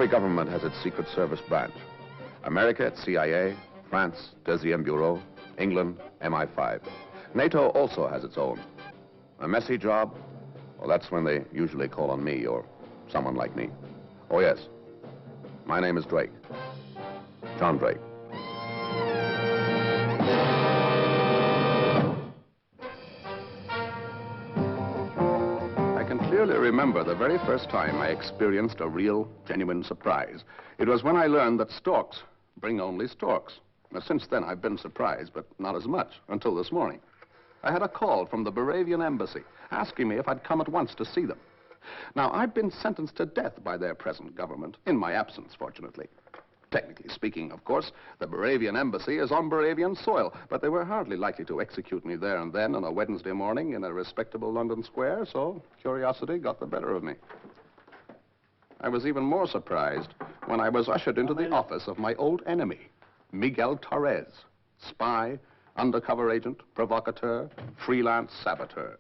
Every government has its Secret Service branch. America, its CIA, France, Deuxième Bureau, England, MI5. NATO also has its own. A messy job? Well, that's when they usually call on me or someone like me. Oh, yes. My name is Drake. John Drake. I can clearly remember the very first time I experienced a real, genuine surprise. It was when I learned that storks bring only storks. Now, since then, I've been surprised, but not as much, until this morning. I had a call from the Baravian embassy asking me if I'd come at once to see them. Now, I've been sentenced to death by their present government, in my absence, fortunately. Technically speaking, of course, the Baravian embassy is on Baravian soil, but they were hardly likely to execute me there and then on a Wednesday morning in a respectable London square, so curiosity got the better of me. I was even more surprised when I was ushered into the office of my old enemy, Miguel Torres, spy, undercover agent, provocateur, freelance saboteur.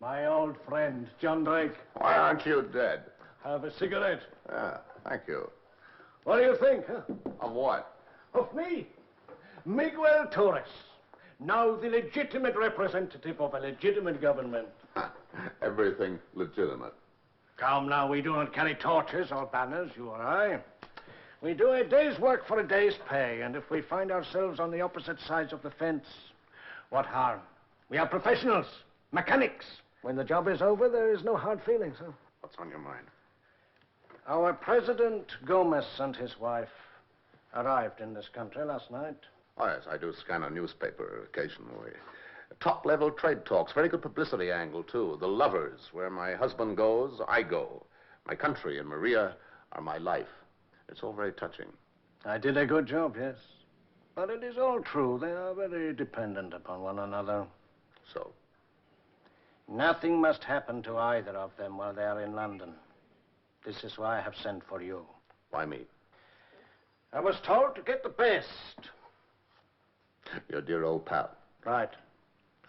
My old friend, John Drake. Why aren't you dead? Have a cigarette. Yeah, thank you. What do you think, huh? Of what? Of me, Miguel Torres, now the legitimate representative of a legitimate government. Everything legitimate. Come now, we do not carry torches or banners, you or I. We do a day's work for a day's pay, and if we find ourselves on the opposite sides of the fence, what harm? We are professionals, mechanics. When the job is over, there is no hard feelings, huh? What's on your mind? Our President Gomez and his wife arrived in this country last night. Oh, yes, I do scan a newspaper occasionally. Top-level trade talks, very good publicity angle, too. The lovers, where my husband goes, I go. My country and Maria are my life. It's all very touching. I did a good job, yes. But it is all true. They are very dependent upon one another. So? Nothing must happen to either of them while they are in London. This is why I have sent for you. Why me? I was told to get the best. Your dear old pal. Right.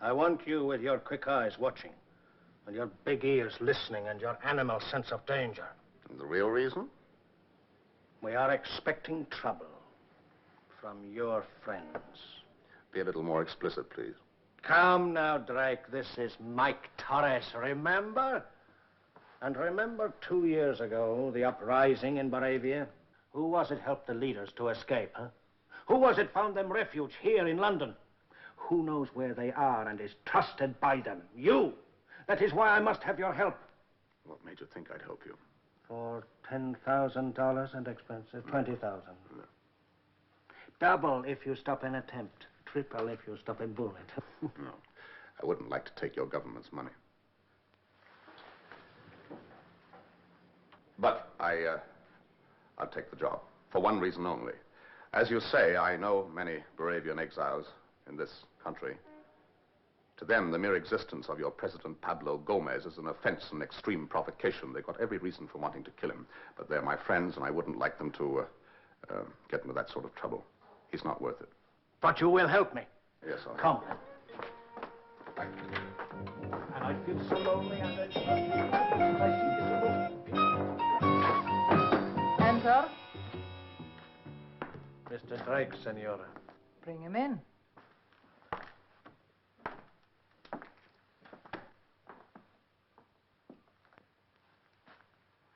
I want you with your quick eyes watching, and your big ears listening, and your animal sense of danger. And the real reason? We are expecting trouble from your friends. Be a little more explicit, please. Come now, Drake. This is Mike Torres, remember? And remember 2 years ago, the uprising in Moravia? Who was it helped the leaders to escape, huh? Who was it found them refuge here in London? Who knows where they are and is trusted by them? You! That is why I must have your help. What made you think I'd help you? For $10,000 and expenses, $20,000. No. Double if you stop an attempt. Triple if you stop a bullet. No, I wouldn't like to take your government's money. But I'll take the job, for one reason only. As you say, I know many Baravian exiles in this country. To them, the mere existence of your President Pablo Gomez is an offense and extreme provocation. They've got every reason for wanting to kill him. But they're my friends, and I wouldn't like them to get into that sort of trouble. He's not worth it. But you will help me. Yes, I'll Come. help you. Thank you. And I feel so lonely and I see Enter. Mr. Drake, senora. Bring him in.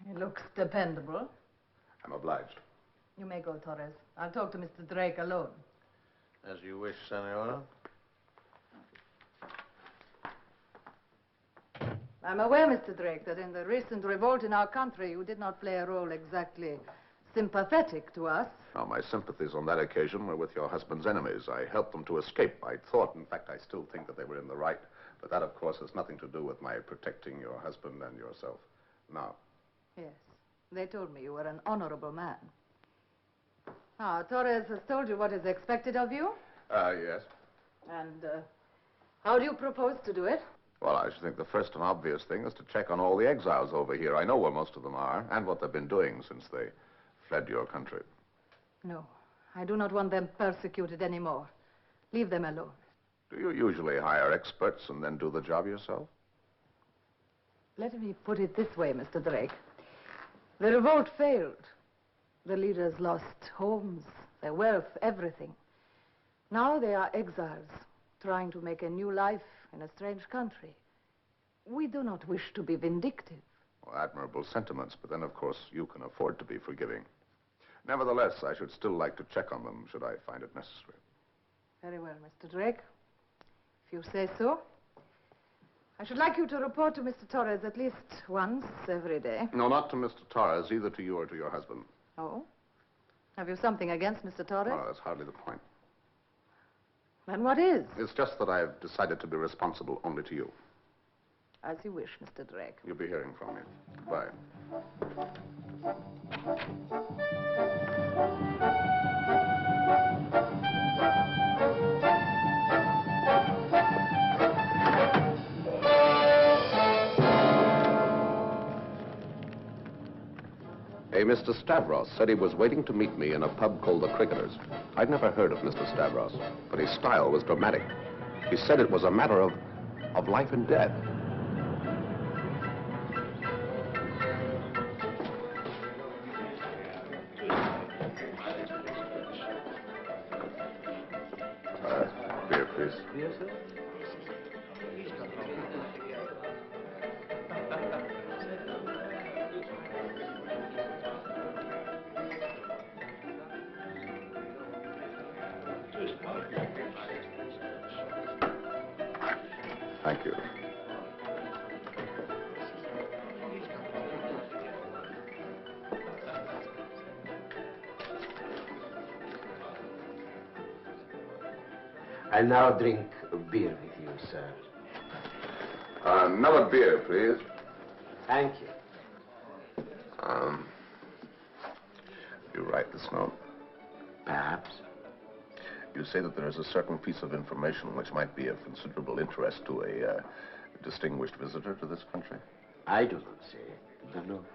He looks dependable. I'm obliged. You may go, Torres. I'll talk to Mr. Drake alone. As you wish, senora. I'm aware, Mr. Drake, that in the recent revolt in our country, you did not play a role exactly sympathetic to us. Now, my sympathies on that occasion were with your husband's enemies. I helped them to escape. I thought, in fact, I still think that they were in the right. But that, of course, has nothing to do with my protecting your husband and yourself. Now. Yes. They told me you were an honorable man. Now, Torres has told you what is expected of you? Yes. And, how do you propose to do it? Well, I should think the first and obvious thing is to check on all the exiles over here. I know where most of them are, and what they've been doing since they fled your country. No, I do not want them persecuted anymore. Leave them alone. Do you usually hire experts and then do the job yourself? Let me put it this way, Mr. Drake. The revolt failed. The leaders lost homes, their wealth, everything. Now they are exiles, trying to make a new life in a strange country. We do not wish to be vindictive. Well, admirable sentiments, but then, of course, you can afford to be forgiving. Nevertheless, I should still like to check on them, should I find it necessary. Very well, Mr. Drake. If you say so. I should like you to report to Mr. Torres at least once every day. No, not to Mr. Torres, either to you or to your husband. Oh? Have you something against Mr. Torres? No, that's hardly the point. Then what is? It's just that I've decided to be responsible only to you. As you wish, Mr. Drake. You'll be hearing from me. Goodbye. A Mr. Stavros said he was waiting to meet me in a pub called the Cricketers. I'd never heard of Mr. Stavros, but his style was dramatic. He said it was a matter of life and death. Beer, please. Beer, sir? Thank you. I now drink beer with you, sir. Another beer, please. Thank you. You write this note? Perhaps. You say that there is a certain piece of information which might be of considerable interest to a distinguished visitor to this country? I do not say. The note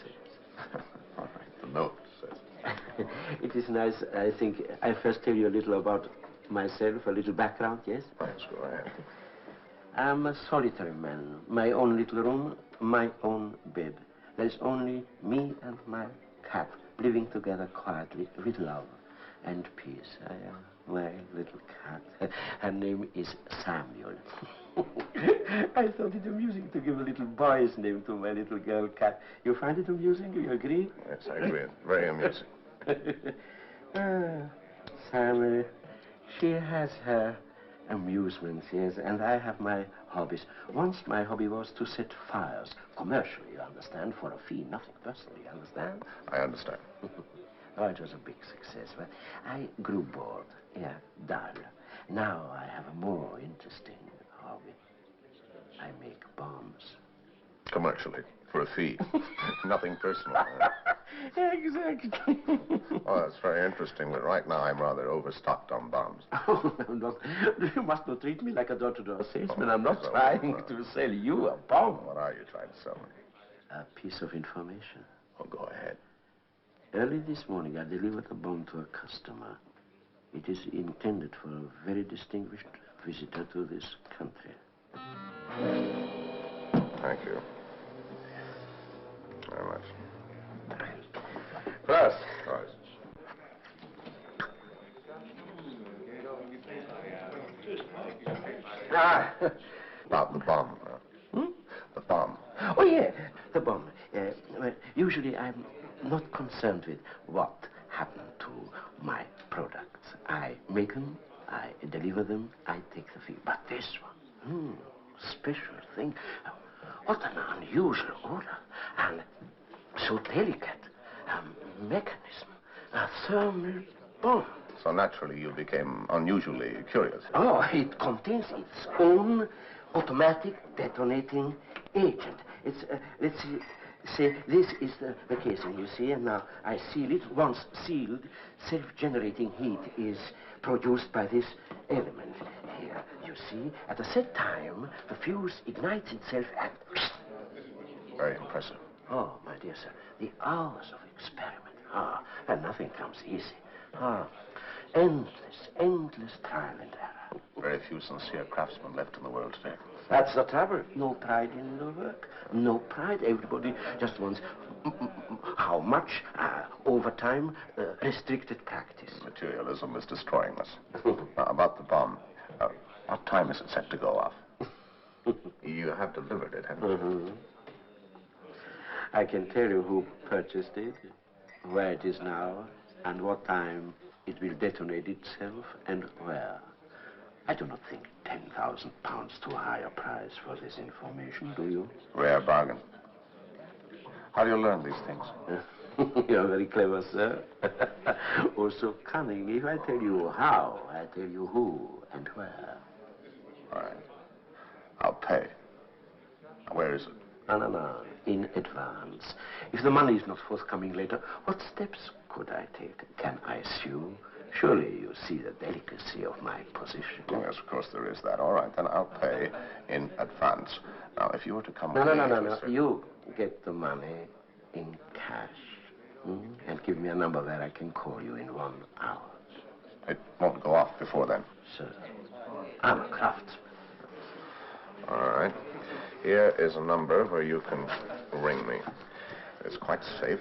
says. All right, the note says. It is nice, I think. I first tell you a little about myself, a little background, yes? Thanks, go ahead. I'm a solitary man. My own little room, my own bed. There's only me and my cat living together quietly with love and peace. My little cat. Her name is Samuel. I thought it amusing to give a little boy's name to my little girl cat. You find it amusing? You agree? Yes, I agree. Very amusing. Samuel, she has her amusements, yes, and I have my hobbies. Once my hobby was to set fires, commercially, you understand, for a fee, nothing personal, you understand? I understand. Oh, it was a big success, but I grew bored, yeah, dull. Now I have a more interesting hobby. I make bombs. Commercially, for a fee. Nothing personal. Huh? Exactly. Oh, that's very interesting, but right now I'm rather overstocked on bombs. Oh, no, you must not treat me like a door-to-door salesman. I'm not so, trying to sell you a bomb. What are you trying to sell me? A piece of information. Oh, go ahead. Early this morning, I delivered a bomb to a customer. It is intended for a very distinguished visitor to this country. Thank you. Very much. First. Ah. About the bomb. The bomb. Oh, yeah, the bomb. Well, usually I'm not concerned with what happened to my products. I make them, I deliver them, I take the fee. But this one, special thing. What an unusual order. And so delicate. A mechanism. A thermal bomb. So naturally you became unusually curious. Oh, it contains its own automatic detonating agent. It's, let's see, say, this is the casing, you see, and now I seal it. Once sealed, self-generating heat is produced by this element. Here, you see, at a set time, the fuse ignites itself and... Very impressive. Oh, my dear sir, the hours of experiment. And nothing comes easy. Endless trial and error. Very few sincere craftsmen left in the world today. That's the trouble. No pride in the work. No pride. Everybody just wants how much overtime, restricted practice. Materialism is destroying us. Now, about the bomb, what time is it set to go off? You have delivered it, haven't you? I can tell you who purchased it, where it is now, and what time it will detonate itself, and where. I do not think £10,000 too high a price for this information, do you? Rare bargain. How do you learn these things? You're very clever, sir. Also cunning. If I tell you how, I tell you who and where. All right. I'll pay. Where is it? No. In advance. If the money is not forthcoming later, what steps could I take? Can I sue? Surely you see the delicacy of my position. Oh, yes, of course there is that. All right, then I'll pay in advance. Now, if you were to come... No. You get the money in cash. And give me a number where I can call you in 1 hour. It won't go off before then. Sir, I'm a craftsman. All right. Here is a number where you can ring me. It's quite safe.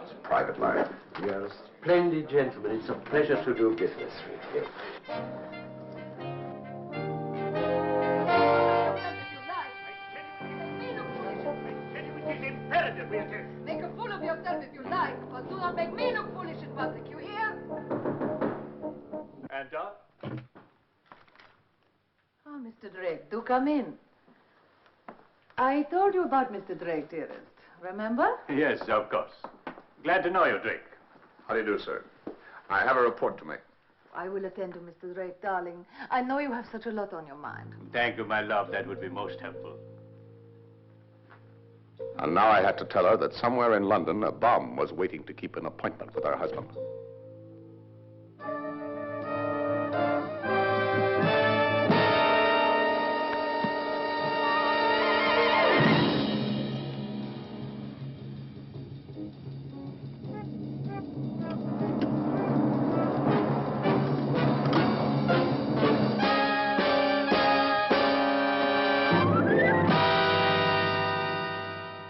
It's a private line. You're a splendid gentleman. It's a pleasure to do business with you. Make a fool of yourself if you like, but do not make me look foolish in public, you hear? And, Oh, Mr. Drake, do come in. I told you about Mr. Drake, dearest. Remember? Yes, of course. Glad to know you, Drake. How do you do, sir? I have a report to make. I will attend to Mr. Drake, darling. I know you have such a lot on your mind. Thank you, my love. That would be most helpful. And now I had to tell her that somewhere in London, a bomb was waiting to keep an appointment with her husband.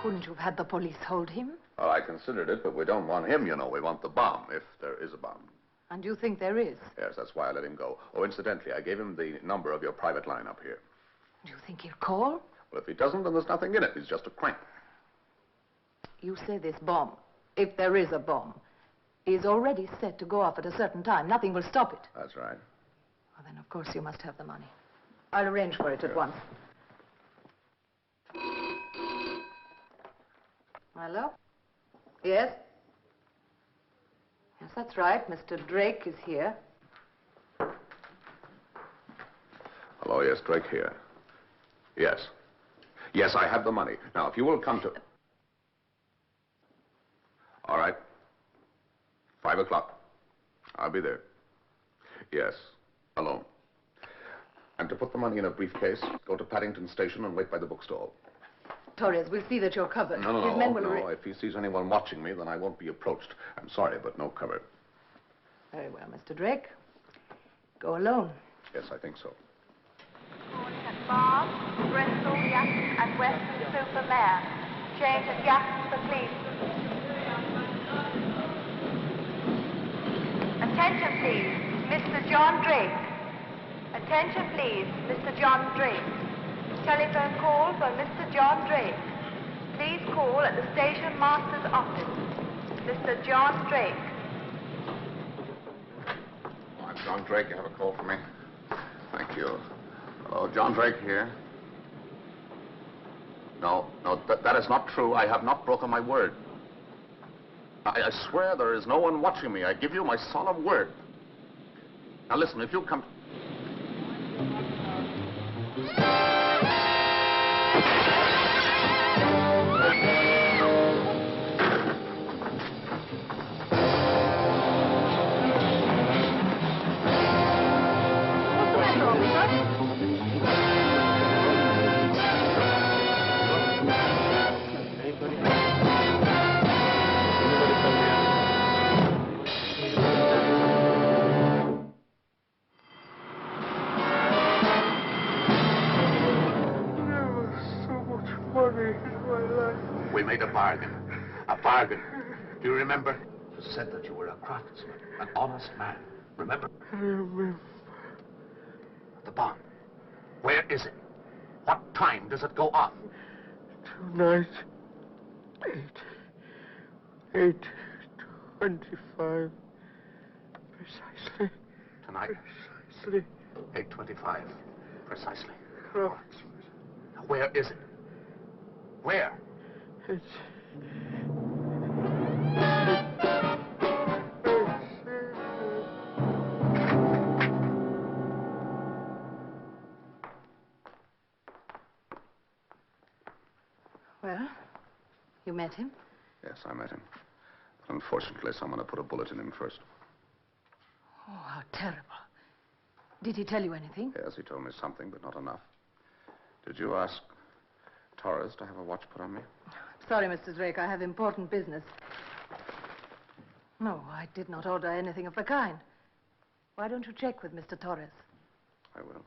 Couldn't you have had the police hold him? Well, I considered it, but we don't want him, you know. We want the bomb, if there is a bomb. And you think there is? Yes, that's why I let him go. Oh, incidentally, I gave him the number of your private line up here. Do you think he'll call? Well, if he doesn't, then there's nothing in it. He's just a crank. You say this bomb, if there is a bomb, is already set to go off at a certain time. Nothing will stop it. That's right. Well, then, of course, you must have the money. I'll arrange for it at once. Hello? Yes? Yes, that's right. Mr. Drake is here. Hello, yes, Drake here. Yes. Yes, I have the money. Now, if you will come to... All right. 5 o'clock. I'll be there. Yes, alone. And to put the money in a briefcase, go to Paddington Station and wait by the bookstall. Torres, we'll see that you're covered. No. His men will If he sees anyone watching me, then I won't be approached. I'm sorry, but no cover. Very well, Mr. Drake. Go alone. Yes, I think so. At Bath, Bristol, Yachts and Western-super-Mare. Change at Yachts for Police. Attention, please. Mr. John Drake. Attention, please. Mr. John Drake. Telephone call for Mr. John Drake. Please call at the station master's office. Mr. John Drake. Oh, I'm John Drake. You have a call for me? Thank you. Hello, John Drake here. No, that is not true. I have not broken my word. I swear there is no one watching me. I give you my solemn word. Now listen, if you come... We made a bargain. A bargain. Do you remember? You said that you were a craftsman, an honest man. Remember? I remember. The bomb. Where is it? What time does it go off? Tonight. 8:25. Precisely. Tonight? Precisely. 8:25. Precisely. Approximate. Where is it? Where? It's... Well, you met him? Yes, I met him. But unfortunately, someone had put a bullet in him first. Oh, how terrible. Did he tell you anything? Yes, he told me something, but not enough. Did you ask Torres to have a watch put on me? Sorry, Mr. Drake, I have important business. No, I did not order anything of the kind. Why don't you check with Mr. Torres? I will.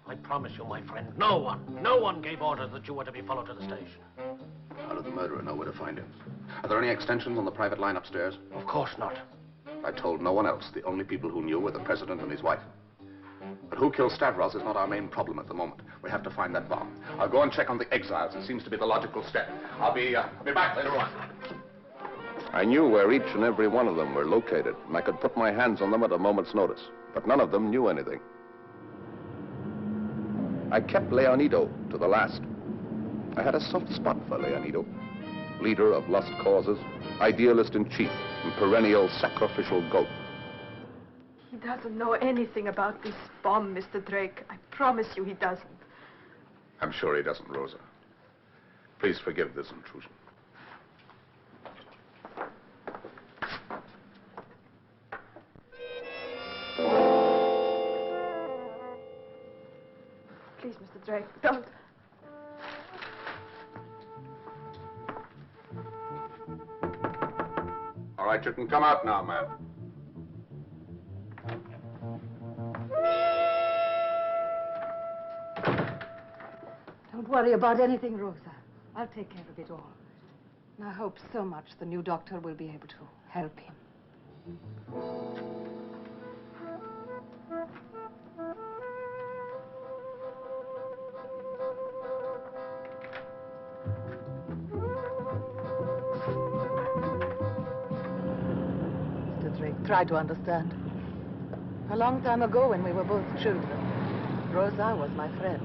I promise you, my friend, no one gave orders that you were to be followed to the station. How did the murderer know where to find him? Are there any extensions on the private line upstairs? Of course not. I told no one else. The only people who knew were the president and his wife. But who killed Stavros is not our main problem at the moment. We have to find that bomb. I'll go and check on the exiles. It seems to be the logical step. I'll be back later on. I knew where each and every one of them were located, and I could put my hands on them at a moment's notice. But none of them knew anything. I kept Leonido to the last. I had a soft spot for Leonido. Leader of lost causes, idealist in chief, and perennial sacrificial goat. He doesn't know anything about this bomb, Mr. Drake. I promise you he doesn't. I'm sure he doesn't, Rosa. Please forgive this intrusion. Please, Mr. Drake, don't. All right, you can come out now, ma'am. Don't worry about anything, Rosa. I'll take care of it all. And I hope so much the new doctor will be able to help him. Mr. Drake, try to understand. A long time ago, when we were both children, Rosa was my friend.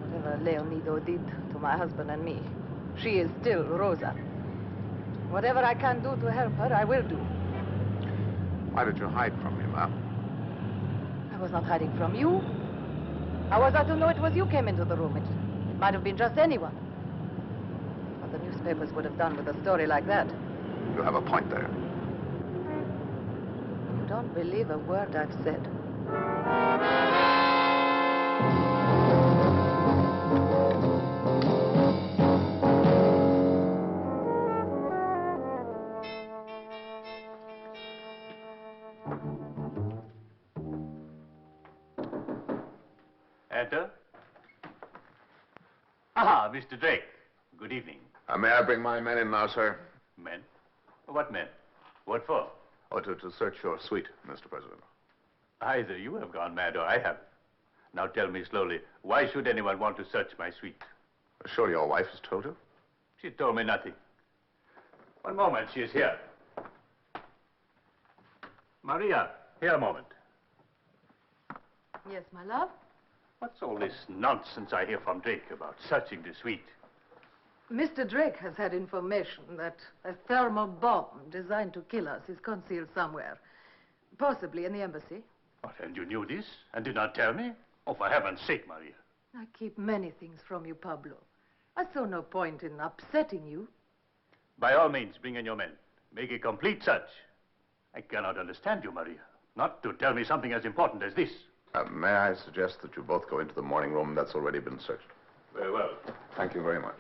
Whatever Leonido did to my husband and me, she is still Rosa. Whatever I can do to help her, I will do. Why did you hide from me, ma'am? I was not hiding from you. How was I to know it was you came into the room? It might have been just anyone. What the newspapers would have done with a story like that. You have a point there. You don't believe a word I've said. Enter. Aha, Mr. Drake. Good evening. May I bring my men in now, sir? Men? What men? What for? Oh, to search your suite, Mr. President. Either you have gone mad or I have. Now tell me slowly, why should anyone want to search my suite? Sure your wife has told you? She told me nothing. One moment, she is here. Maria, here a moment. Yes, my love? What's all this nonsense I hear from Drake about searching the suite? Mr. Drake has had information that a thermal bomb designed to kill us is concealed somewhere. Possibly in the embassy. What, and you knew this and did not tell me? Oh, for heaven's sake, Maria. I keep many things from you, Pablo. I saw no point in upsetting you. By all means, bring in your men. Make a complete search. I cannot understand you, Maria. Not to tell me something as important as this. May I suggest that you both go into the morning room that's already been searched? Very well. Thank you very much.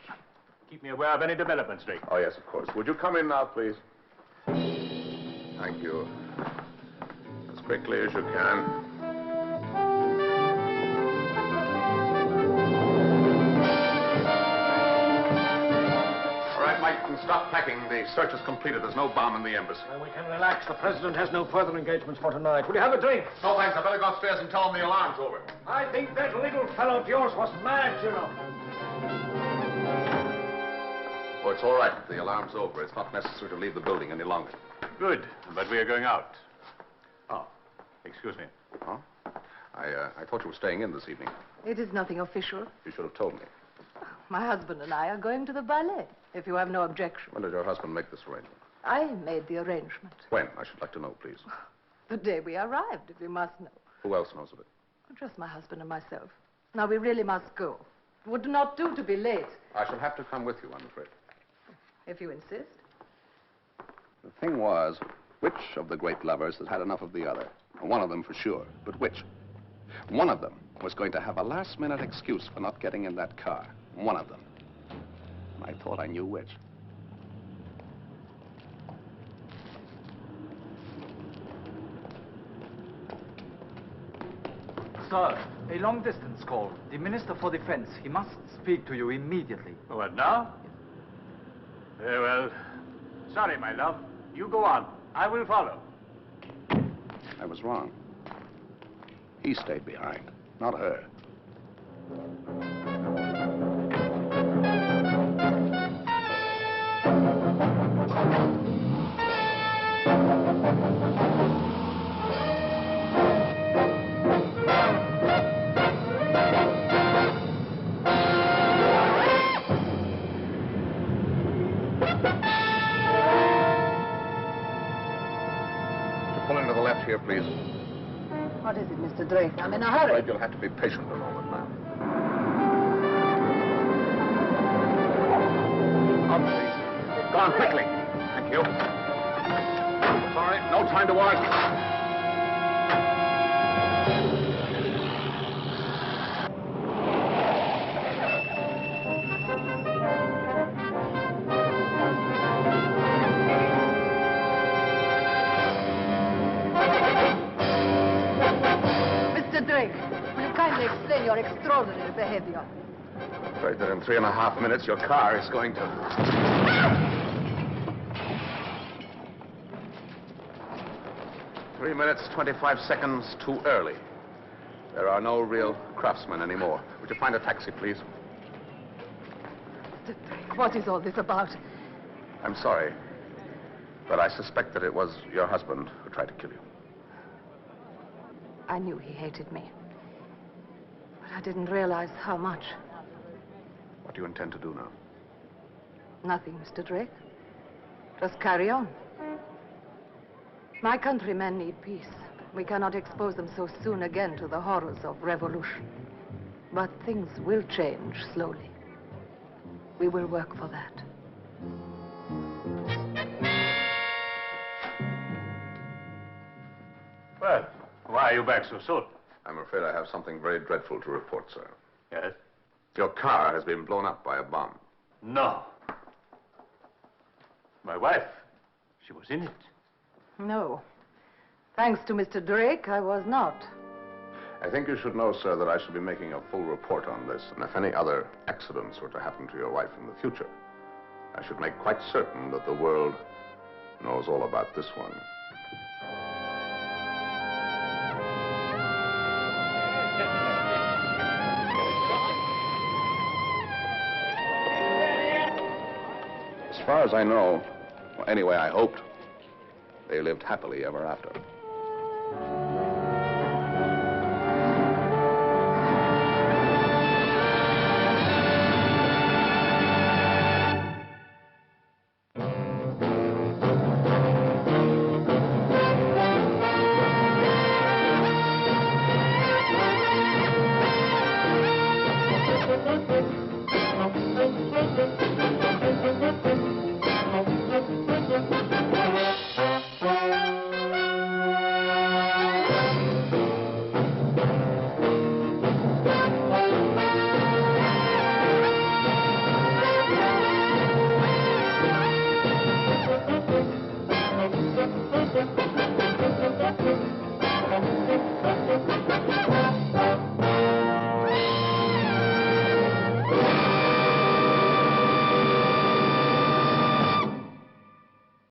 Keep me aware of any developments, Drake. Oh, yes, of course. Would you come in now, please? Thank you. As quickly as you can. packed and stop packing. The search is completed. There's no bomb in the embassy. Well, we can relax. The president has no further engagements for tonight. Will you have a drink? No, thanks. I better go upstairs and tell him the alarm's over. I think that little fellow of yours was mad, you know. Oh, it's all right. The alarm's over. It's not necessary to leave the building any longer. Good, but we are going out. Oh, excuse me. Huh? I thought you were staying in this evening. It is nothing official. You should have told me. My husband and I are going to the ballet, if you have no objection. When did your husband make this arrangement? I made the arrangement. When? I should like to know, please. The day we arrived, if you must know. Who else knows of it? Just my husband and myself. Now, we really must go. It would not do to be late. I shall have to come with you, I'm afraid. If you insist. The thing was, which of the great lovers has had enough of the other? One of them for sure, but which? One of them was going to have a last-minute excuse for not getting in that car. One of them. I thought I knew which. Sir, a long-distance call. The Minister for Defense. He must speak to you immediately. What now? Very well. Sorry, my love. You go on. I will follow. I was wrong. He stayed behind, not her. Pull into the left here, please. What is it, Mr. Drake? I'm in a hurry. Afraid you'll have to be patient a moment now. On, please. Go on, quickly. Thank you. Sorry, no time to argue. Will you kindly explain your extraordinary behavior? I'm afraid that in 3.5 minutes, your car is going to... 3 minutes, 25 seconds too early. There are no real craftsmen anymore. Would you find a taxi, please? Mr. Drake, what is all this about? I'm sorry, but I suspect that it was your husband who tried to kill you. I knew he hated me. But I didn't realize how much. What do you intend to do now? Nothing, Mr. Drake. Just carry on. My countrymen need peace. We cannot expose them so soon again to the horrors of revolution. But things will change slowly. We will work for that. Well, why are you back so soon? I'm afraid I have something very dreadful to report, sir. Yes? Your car has been blown up by a bomb. No. My wife, she was in it. No. Thanks to Mr. Drake, I was not. I think you should know, sir, that I shall be making a full report on this, and if any other accidents were to happen to your wife in the future, I should make quite certain that the world knows all about this one. As far as I know, well, anyway, I hoped, they lived happily ever after.